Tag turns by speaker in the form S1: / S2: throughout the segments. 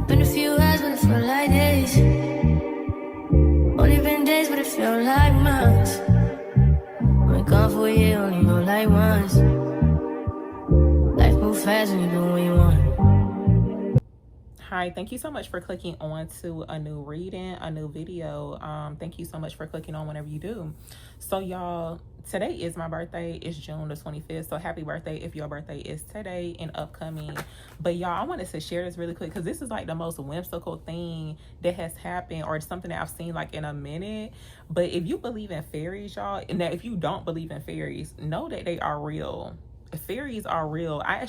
S1: Been a few hours, but it felt like days. Only been days, but it felt like months. Been gone for a year, only know like once. Life move fast when you do what you want.
S2: Hi, thank you so much for clicking on to a new reading, a new video. Thank you so much for clicking on whenever you do. So y'all, today is my birthday. It's June the 25th. So happy birthday if your birthday is today and upcoming. But y'all, I wanted to share this really quick because this is like the most whimsical thing that has happened, or something that I've seen like in a minute. But if you believe in fairies, y'all, and that if you don't believe in fairies, know that they are real. Fairies are real. I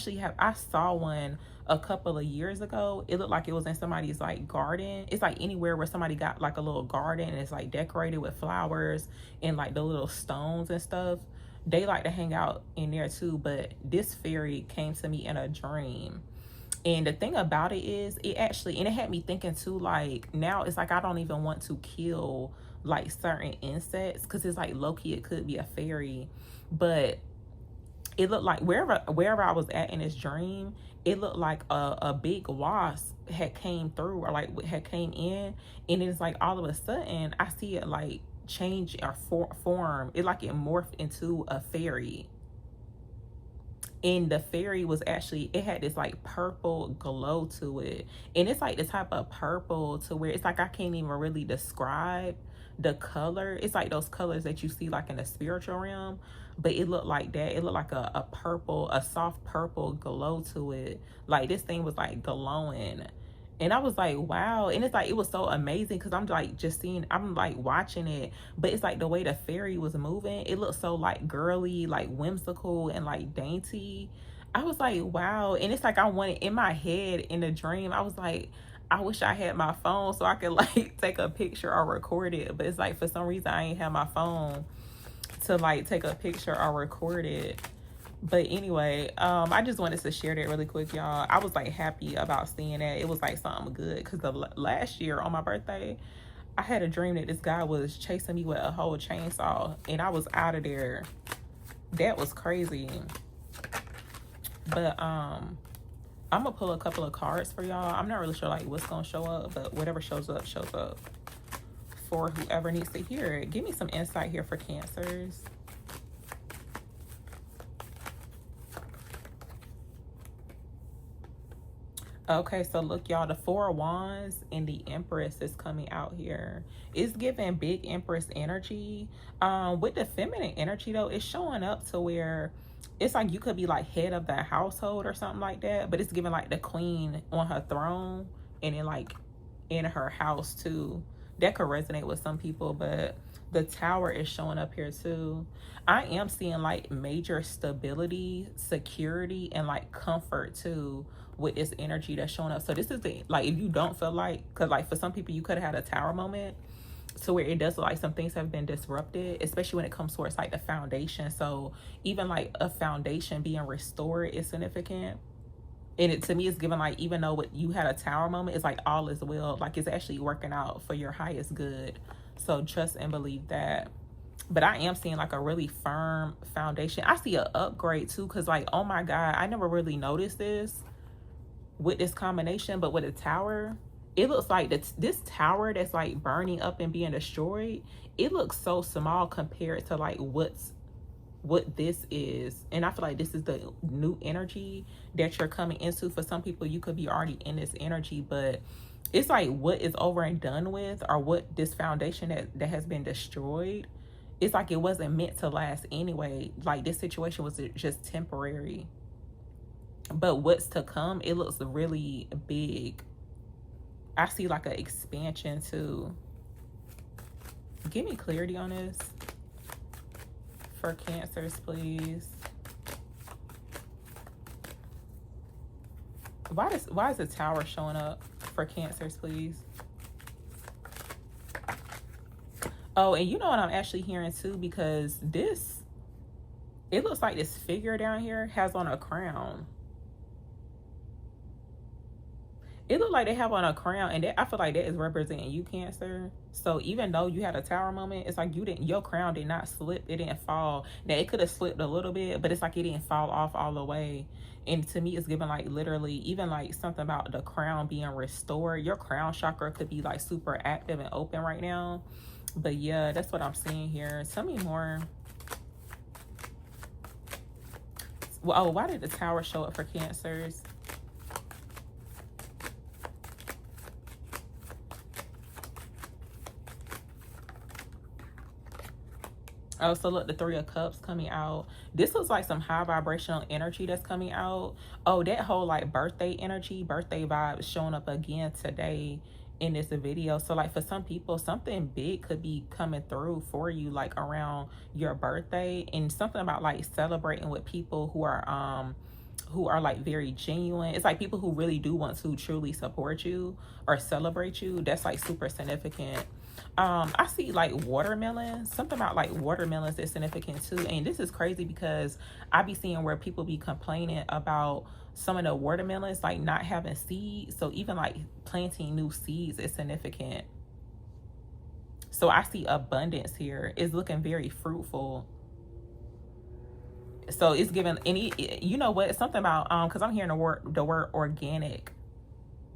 S2: saw one a couple of years ago. It looked like it was in somebody's like garden. It's like anywhere where somebody got like a little garden and it's like decorated with flowers and like the little stones and stuff. They like to hang out in there too. But this fairy came to me in a dream. And the thing about it is, it had me thinking too, like now it's like I don't even want to kill like certain insects because it's like low-key it could be a fairy. But it looked like wherever I was at in this dream, it looked like a big wasp had came through, or like had came in, and it's like all of a sudden I see it like change or form. It like it morphed into a fairy. And the fairy was actually, it had this like purple glow to it, and it's like the type of purple to where it's like I can't even really describe the color. It's like those colors that you see like in the spiritual realm, but it looked like that. It looked like a purple, a soft purple glow to it. Like this thing was like glowing, and I was like, wow. And it's like, it was so amazing because I'm like just seeing, I'm like watching it, but it's like the way the fairy was moving, it looked so like girly, like whimsical and like dainty. I was like, wow. And it's like I wanted, in my head in the dream, I was like, I wish I had my phone so I could like take a picture or record it. But it's like for some reason I ain't have my phone to like take a picture or record it. But anyway, I just wanted to share that really quick, y'all. I was like happy about seeing that. It was like something good because the last year on my birthday, I had a dream that this guy was chasing me with a whole chainsaw, and I was out of there. That was crazy. But I'm gonna pull a couple of cards for y'all. I'm not really sure like what's gonna show up, but whatever shows up for whoever needs to hear it. Give me some insight here for Cancers. Okay, so look, y'all, the Four of Wands and the Empress is coming out here. It's giving big Empress energy. With the feminine energy, though, it's showing up to where it's like you could be like head of the household or something like that, but it's giving like the queen on her throne and then like in her house too. That could resonate with some people, but the Tower is showing up here too. I am seeing like major stability, security, and like comfort too with this energy that's showing up. So this is the, like, if you don't feel like, because like for some people you could have had a Tower moment to where it does look like some things have been disrupted, especially when it comes towards like the foundation. So even like a foundation being restored is significant. And it, to me, it's given like, even though what you had a Tower moment, it's like all is well, like it's actually working out for your highest good. So trust and believe that. But I am seeing like a really firm foundation. I see an upgrade too, because like, oh my God, I never really noticed this with this combination, but with a Tower, it looks like this tower that's like burning up and being destroyed, it looks so small compared to like what this is. And I feel like this is the new energy that you're coming into. For some people, you could be already in this energy, but it's like what is over and done with, or what this foundation that has been destroyed, it's like it wasn't meant to last anyway. Like this situation was just temporary. But what's to come, it looks really big. I see like an expansion too. Give me clarity on this for Cancers, please. Why is the Tower showing up for Cancers, please? Oh, and you know what I'm actually hearing too, because this, it looks like this figure down here has on a crown. It looked like they have on a crown, and that, I feel like that is representing you, Cancer. So even though you had a tower moment, it's like your crown did not slip, it didn't fall. Now it could have slipped a little bit, but it's like it didn't fall off all the way. And to me, it's given like literally, even like something about the crown being restored. Your crown chakra could be like super active and open right now. But yeah, that's what I'm seeing here. Tell me more. Well, oh, why did the tower show up for Cancers? Oh, so look, the Three of Cups coming out. This looks like some high vibrational energy that's coming out. Oh, that whole like birthday energy, birthday vibe showing up again today in this video. So like for some people, something big could be coming through for you like around your birthday, and something about like celebrating with people who are like very genuine. It's like people who really do want to truly support you or celebrate you. That's like super significant. I see like watermelons, something about like watermelons is significant too. And this is crazy because I be seeing where people be complaining about some of the watermelons like not having seeds. So even like planting new seeds is significant. So I see abundance here. It's looking very fruitful. So it's given any, you know what, something about because I'm hearing the word organic.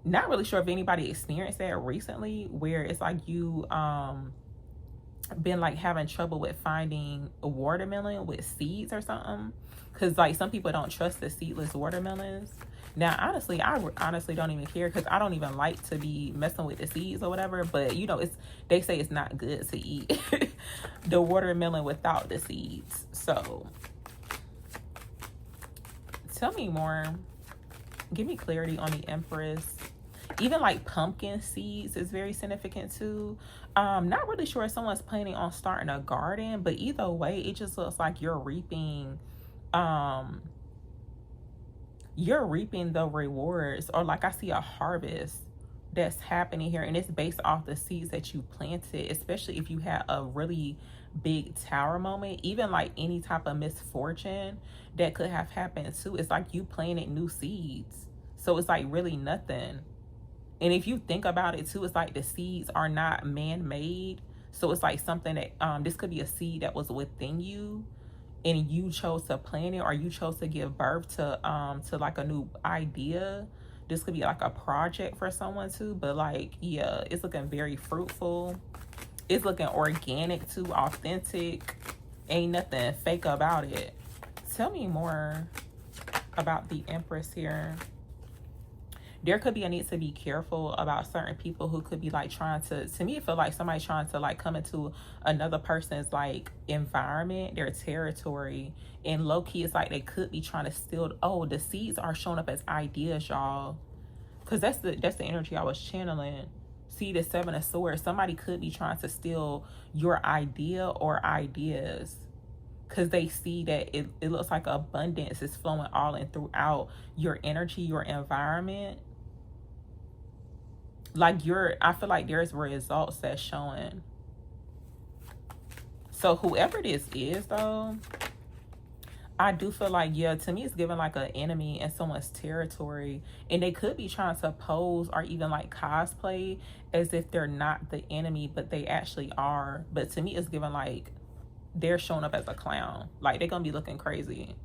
S2: Not really sure if anybody experienced that recently, where it's like you been like having trouble with finding a watermelon with seeds or something, because like some people don't trust the seedless watermelons. Now honestly, I honestly don't even care, because I don't even like to be messing with the seeds or whatever, but you know, it's, they say it's not good to eat the watermelon without the seeds. So tell me more. Give me clarity on the Empress. Even like pumpkin seeds is very significant too. Not really sure if someone's planning on starting a garden, but either way, it just looks like you're reaping the rewards, or like I see a harvest that's happening here, and it's based off the seeds that you planted, especially if you had a really big tower moment. Even like any type of misfortune that could have happened too, it's like you planted new seeds, so it's like really nothing. And if you think about it too, it's like the seeds are not man-made. So it's like something that, this could be a seed that was within you and you chose to plant it, or you chose to give birth to like a new idea. This could be like a project for someone too. But like, yeah, it's looking very fruitful. It's looking organic too, authentic. Ain't nothing fake about it. Tell me more about the Empress here. There could be a need to be careful about certain people who could be like trying to me it feel like somebody's trying to like come into another person's like environment, their territory, and low-key it's like they could be trying to steal. Oh, the seeds are showing up as ideas, y'all, because that's the energy I was channeling. See the Seven of Swords, somebody could be trying to steal your idea or ideas, because they see that it looks like abundance is flowing all in throughout your energy, your environment. Like I feel like there's results that's showing. So whoever this is though, I do feel like, yeah, to me it's giving like an enemy in someone's territory, and they could be trying to pose or even like cosplay as if they're not the enemy, but they actually are. But to me it's giving like they're showing up as a clown, like they're gonna be looking crazy.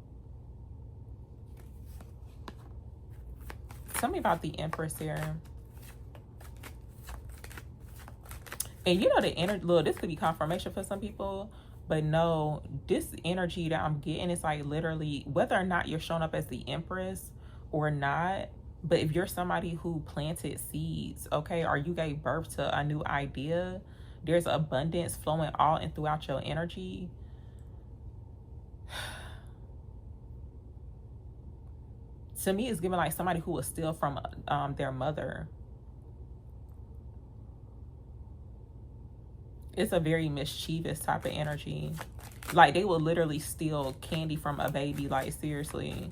S2: Tell me about the Empress here. And you know, the energy, look, this could be confirmation for some people, but no, this energy that I'm getting is like literally, whether or not you're showing up as the Empress or not, but if you're somebody who planted seeds, okay, or you gave birth to a new idea, there's abundance flowing all and throughout your energy. To me, it's giving like somebody who was steal from their mother. It's a very mischievous type of energy. Like they will literally steal candy from a baby, like seriously.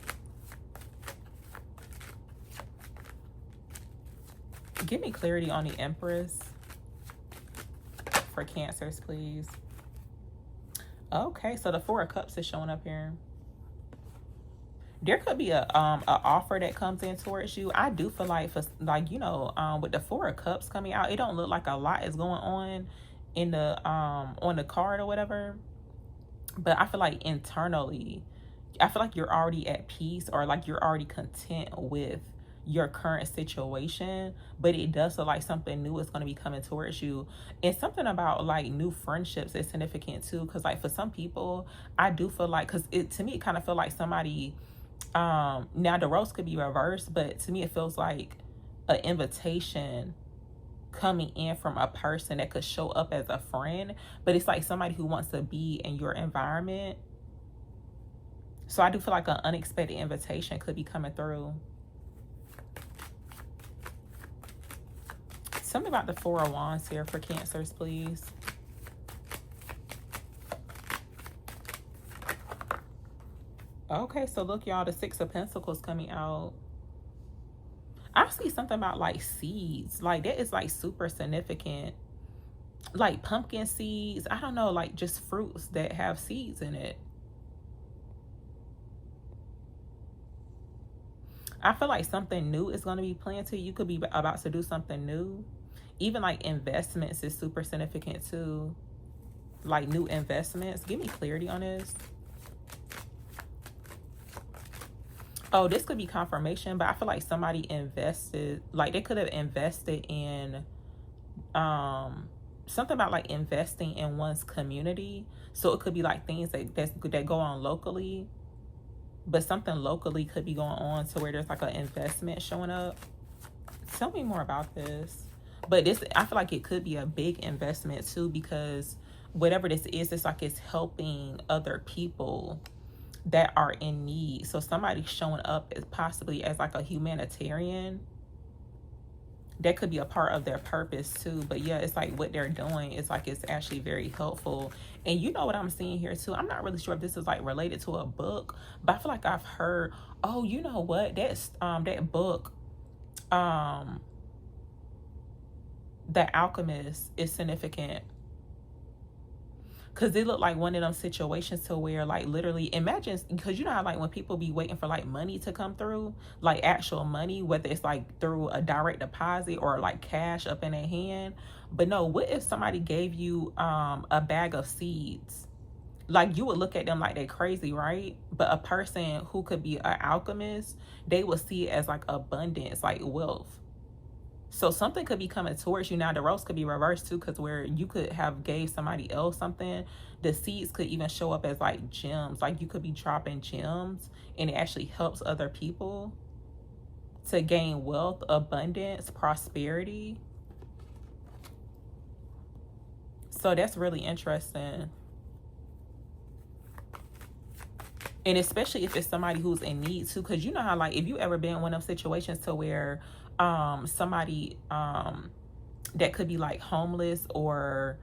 S2: Give me clarity on the Empress for Cancers, please. Okay, so the Four of Cups is showing up here. There could be a offer that comes in towards you. I do feel like, for like, with the Four of Cups coming out, it don't look like a lot is going on in the on the card or whatever. But I feel like internally, I feel like you're already at peace, or like you're already content with your current situation, but it does feel like something new is going to be coming towards you. And something about like new friendships is significant too, because like for some people, I do feel like, because it, to me, it kind of feel like somebody, now the roles could be reversed, but to me it feels like an invitation coming in from a person that could show up as a friend, but it's like somebody who wants to be in your environment. So I do feel like an unexpected invitation could be coming through. Tell me about the Four of Wands here for Cancers, please. Okay, so look, y'all, the Six of Pentacles coming out. I see something about like seeds. Like that is like super significant. Like pumpkin seeds. I don't know, like just fruits that have seeds in it. I feel like something new is going to be planted. You could be about to do something new. Even like investments is super significant too. Like new investments. Give me clarity on this. Oh, this could be confirmation, but I feel like somebody invested, like they could have invested in something about like investing in one's community. So it could be like things that go on locally, but something locally could be going on to where there's like an investment showing up. Tell me more about this. But this, I feel like it could be a big investment too, because whatever this is, it's like it's helping other people that are in need. So somebody's showing up as possibly as like a humanitarian. That could be a part of their purpose too. But yeah, it's like what they're doing is like it's actually very helpful. And you know what I'm seeing here too, I'm not really sure if this is like related to a book, but I feel like I've heard, oh, you know what, that's that book, The Alchemist, is significant. Because it looked like one of them situations to where like literally, imagine, because you know how like when people be waiting for like money to come through, like actual money, whether it's like through a direct deposit or like cash up in their hand. But no, what if somebody gave you a bag of seeds? Like you would look at them like they're crazy, right? But a person who could be an alchemist, they would see it as like abundance, like wealth. So something could be coming towards you. Now the roles could be reversed too, because where you could have gave somebody else something, the seeds could even show up as like gems. Like you could be dropping gems and it actually helps other people to gain wealth, abundance, prosperity. So that's really interesting. And especially if it's somebody who's in need too, because you know how like if you ever been in one of those situations to where somebody that could be like homeless, or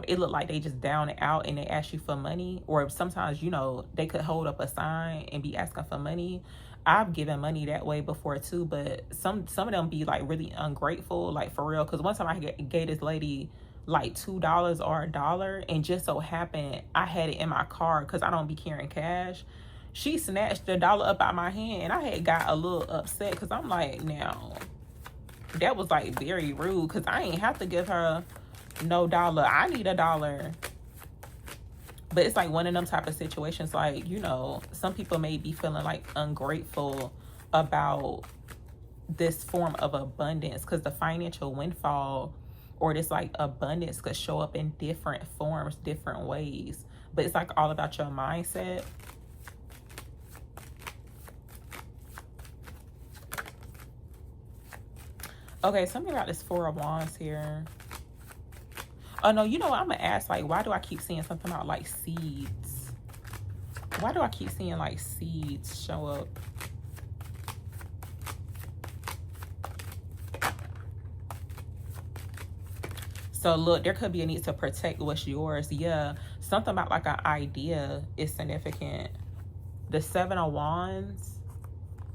S2: it looked like they just down and out and they ask you for money, or sometimes, you know, they could hold up a sign and be asking for money. I've given money that way before too, but some of them be like really ungrateful, like for real. Because one time I gave this lady like $2 or $1, and just so happened I had it in my car because I don't be carrying cash. She snatched the dollar up out my hand, and I had got a little upset because I'm like, now that was like very rude, because I ain't have to give her no dollar. I need $1. But it's like one of them type of situations, like, you know, some people may be feeling like ungrateful about this form of abundance, because the financial windfall or this like abundance could show up in different forms, different ways. But it's like all about your mindset. Okay, something about this Four of Wands here. Oh no, you know what? I'm gonna ask, like, why do I keep seeing something about like seeds? Why do I keep seeing like seeds show up? So look, there could be a need to protect what's yours. Yeah, something about like an idea is significant. The Seven of Wands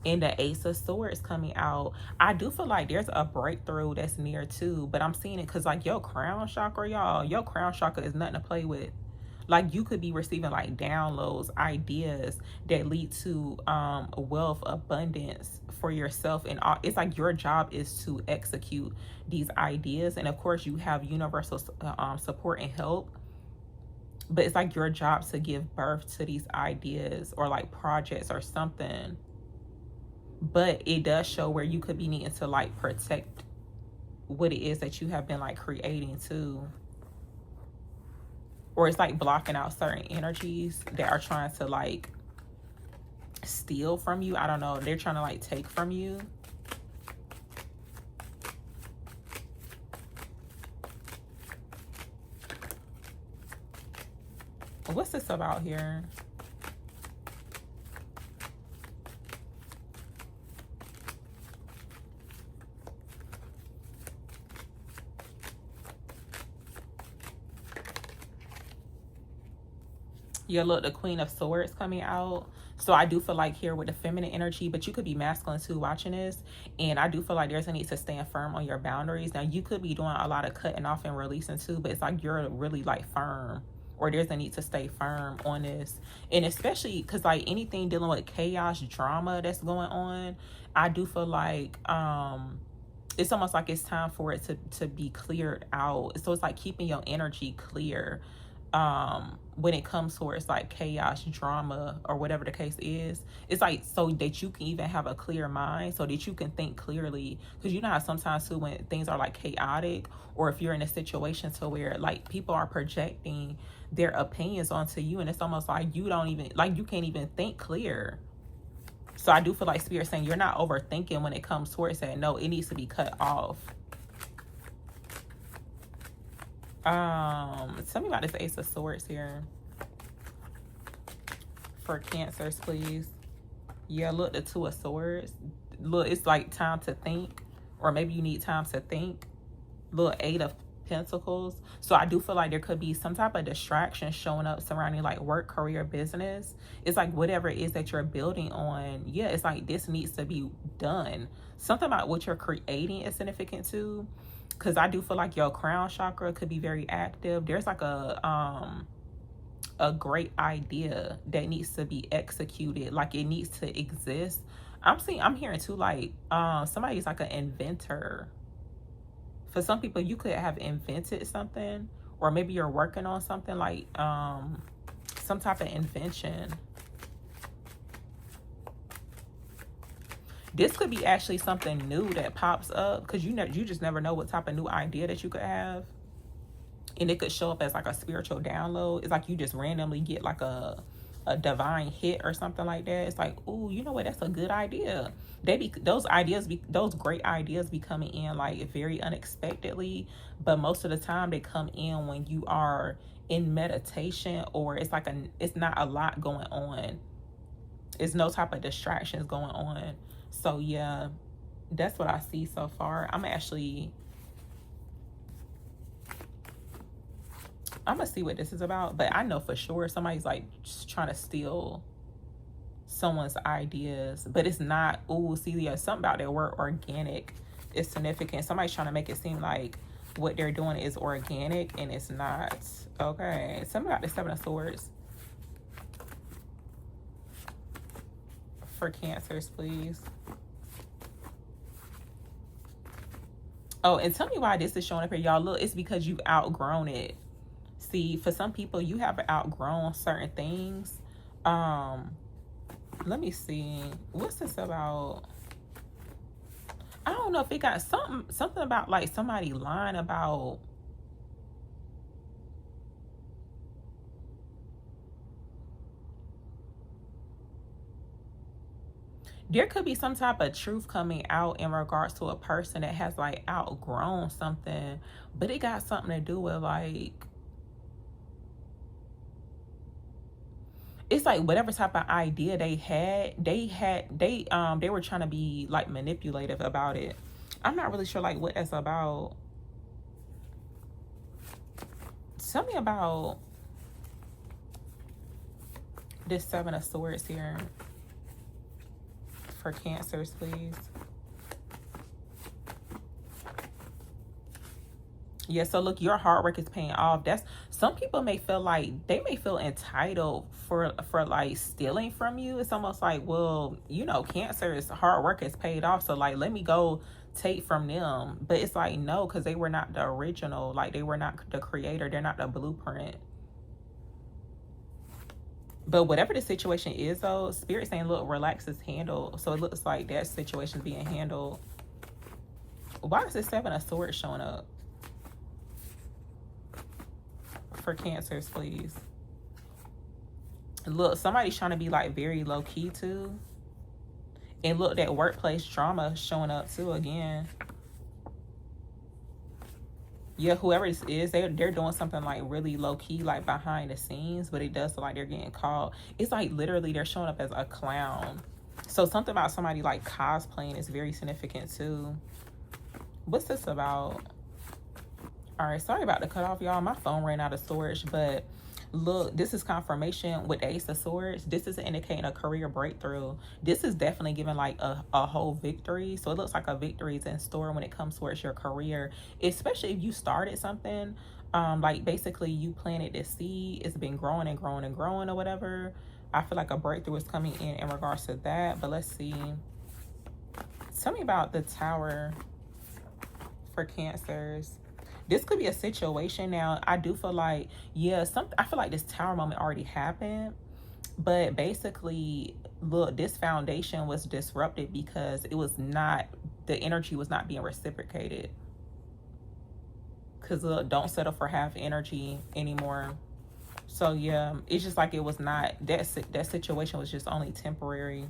S2: and the Ace of Swords coming out. I do feel like there's a breakthrough that's near too, but I'm seeing it because like your crown chakra, y'all, your crown chakra is nothing to play with. Like you could be receiving like downloads, ideas that lead to wealth, abundance for yourself. And it's like your job is to execute these ideas. And of course you have universal support and help, but it's like your job to give birth to these ideas or like projects or something. But it does show where you could be needing to like protect what it is that you have been like creating too. Or it's like blocking out certain energies that are trying to like steal from you. I don't know. They're trying to like take from you. What's this about here? Yeah, look, the Queen of Swords coming out. So I do feel like here with the feminine energy, but you could be masculine too watching this. And I do feel like there's a need to stand firm on your boundaries. Now, you could be doing a lot of cutting off and releasing too, but it's like you're really like firm, or there's a need to stay firm on this. And especially because like anything dealing with chaos, drama that's going on, I do feel like it's almost like it's time for it to be cleared out. So it's like keeping your energy clear when it comes towards like chaos, drama, or whatever the case is. It's like so that you can even have a clear mind, so that you can think clearly. Because you know how sometimes too, when things are like chaotic, or if you're in a situation to where like people are projecting their opinions onto you, and it's almost like you don't even like, you can't even think clear. So I do feel like Spirit saying you're not overthinking when it comes towards that. No, it needs to be cut off. Tell me about this Ace of Swords here for Cancers, please. Yeah, look, the Two of Swords. Look, it's like time to think, or maybe you need time to think. Look, Eight of Pentacles. So I do feel like there could be some type of distraction showing up surrounding like work, career, business. It's like whatever it is that you're building on. Yeah, it's like this needs to be done. Something about what you're creating is significant too. Because I do feel like your crown chakra could be very active. There's like a great idea that needs to be executed. Like it needs to exist. I'm hearing too, like somebody's like an inventor. For some people, you could have invented something, or maybe you're working on something like some type of invention. This could be actually something new that pops up, because you just never know what type of new idea that you could have. And it could show up as like a spiritual download. It's like you just randomly get like a divine hit or something like that. It's like, ooh, you know what? That's a good idea. Those great ideas be coming in like very unexpectedly. But most of the time they come in when you are in meditation, or it's like it's not a lot going on. It's no type of distractions going on. So yeah, that's what I see so far. I'm gonna see what this is about, but I know for sure somebody's like just trying to steal someone's ideas, but it's not. Ooh, see, there's something about their word organic is significant. Somebody's trying to make it seem like what they're doing is organic, and it's not. Okay, something about the Seven of Swords for Cancers, please. Oh, and tell me why this is showing up here, y'all. Look, it's because you've outgrown it. See, for some people, you have outgrown certain things. Let me see. What's this about? I don't know if it got something about like somebody lying about. There could be some type of truth coming out in regards to a person that has like outgrown something, but it got something to do with like, it's like whatever type of idea they were trying to be like manipulative about it. I'm not really sure like what that's about. Tell me about this Seven of Swords here for Cancers, please. Yeah, so look, your hard work is paying off. That's, some people may feel like they may feel entitled for like stealing from you. It's almost like, well, you know, Cancer's hard work has paid off, so like let me go take from them. But it's like, no, because they were not the original, like they were not the creator, they're not the blueprint. But whatever the situation is though, Spirit saying, look, relax is handled. So it looks like that situation is being handled. Why is this Seven of Swords showing up for Cancers, please? Look, somebody's trying to be like very low key too. And look, that workplace drama showing up too again. Yeah, whoever this is, they're doing something like really low key, like behind the scenes, but it does look like they're getting caught. It's like literally they're showing up as a clown. So something about somebody like cosplaying is very significant too. What's this about? All right, sorry about the cutoff, y'all. My phone ran out of storage, but look, this is confirmation with the Ace of Swords. This is indicating a career breakthrough. This is definitely giving like a whole victory. So it looks like a victory is in store when it comes towards your career, especially if you started something. Like basically you planted this seed, it's been growing and growing and growing or whatever. I feel like a breakthrough is coming in regards to that. But let's see. Tell me about the Tower for Cancers. This could be a situation. Now, I do feel like, yeah, I feel like this Tower moment already happened. But basically, look, this foundation was disrupted because it was not, the energy was not being reciprocated. Because look, don't settle for half energy anymore. So yeah, it's just like it was not, that situation was just only temporary.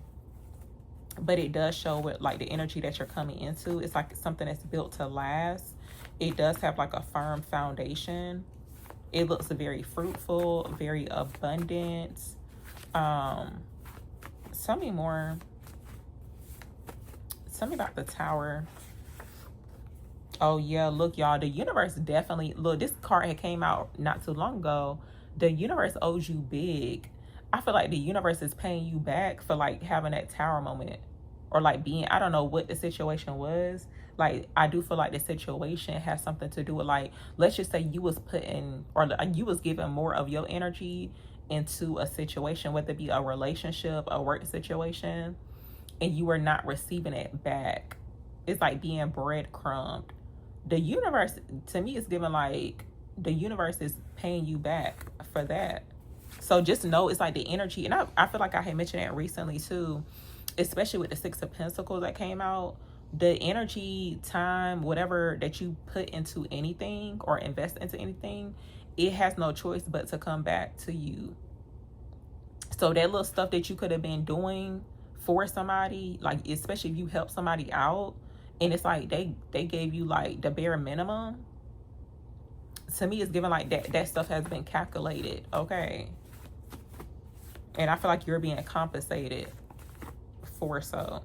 S2: But it does show what like the energy that you're coming into. It's like something that's built to last. It does have like a firm foundation. It looks very fruitful, very abundant. Tell me more. Tell me about the Tower. Oh yeah, look y'all, the universe definitely, look, this card had came out not too long ago. The universe owes you big. I feel like the universe is paying you back for like having that Tower moment, or like being, I don't know what the situation was. Like I do feel like the situation has something to do with, like, let's just say you was putting, or you was giving more of your energy into a situation, whether it be a relationship, a work situation, and you were not receiving it back. It's like being breadcrumbed. The universe, to me, is giving like, the universe is paying you back for that. So just know it's like the energy, and I feel like I had mentioned that recently too, especially with the Six of Pentacles that came out. The energy, time, whatever that you put into anything or invest into anything, it has no choice but to come back to you. So that little stuff that you could have been doing for somebody, like especially if you help somebody out, and it's like they gave you like the bare minimum, to me it's given like that stuff has been calculated, okay? And I feel like you're being compensated for so.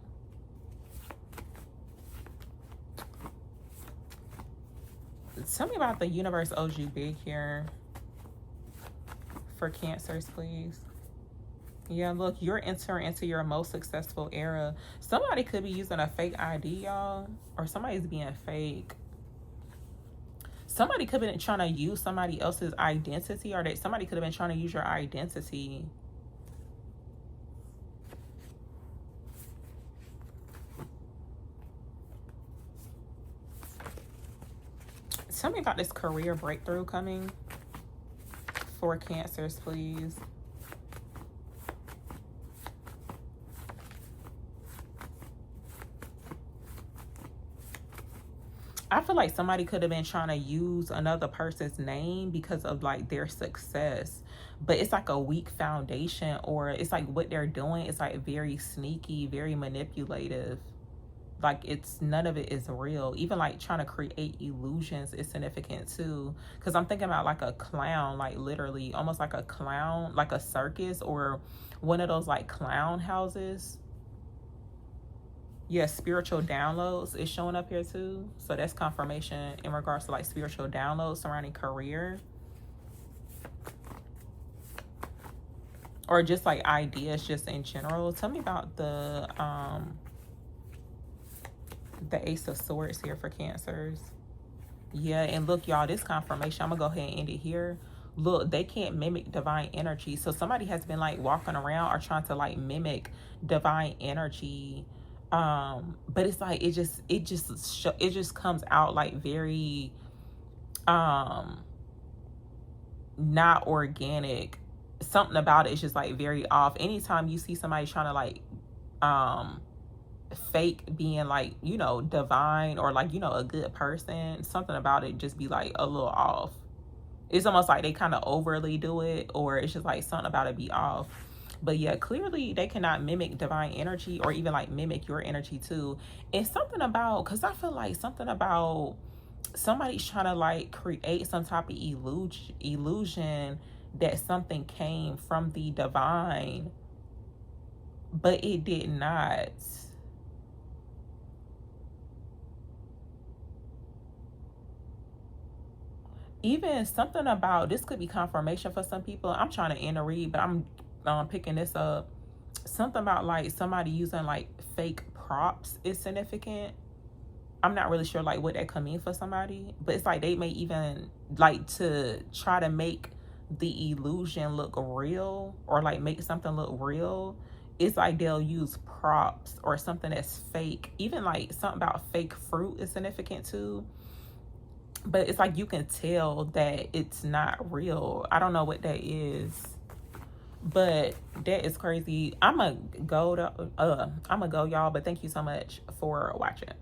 S2: Tell me about the universe owes you big here for Cancers, please. Yeah, look, you're entering into your most successful era. Somebody could be using a fake ID, y'all, or somebody's being fake. Somebody could have been trying to use somebody else's identity, or that somebody could have been trying to use your identity. Tell me about this career breakthrough coming for Cancers, please. I feel like somebody could have been trying to use another person's name because of like their success, but it's like a weak foundation, or it's like what they're doing is like very sneaky, very manipulative. Like it's, none of it is real. Even like trying to create illusions is significant too, because I'm thinking about like a clown, like literally almost like a clown, like a circus, or one of those like clown houses. Yeah, spiritual downloads is showing up here too. So that's confirmation in regards to like spiritual downloads surrounding career, or just like ideas just in general. Tell me about the Ace of Swords here for Cancers. Yeah, and look, y'all, this confirmation, I'm gonna go ahead and end it here. Look, they can't mimic divine energy. So somebody has been like walking around or trying to like mimic divine energy. But it's like it just comes out like very not organic. Something about it is just like very off. Anytime you see somebody trying to like fake being like, you know, divine or like, you know, a good person, something about it just be like a little off. It's almost like they kind of overly do it, or it's just like something about it be off. But yeah, clearly they cannot mimic divine energy or even like mimic your energy too. And something about, because I feel like something about somebody's trying to like create some type of illusion that something came from the divine, but it did not. Even something about, this could be confirmation for some people. I'm trying to end a read, but I'm picking this up. Something about like somebody using like fake props is significant. I'm not really sure like what that could mean for somebody, but it's like they may even like to try to make the illusion look real or like make something look real. It's like they'll use props or something that's fake. Even like something about fake fruit is significant too. But it's like you can tell that it's not real. I don't know what that is, but that is crazy. I'm gonna go, y'all, but thank you so much for watching.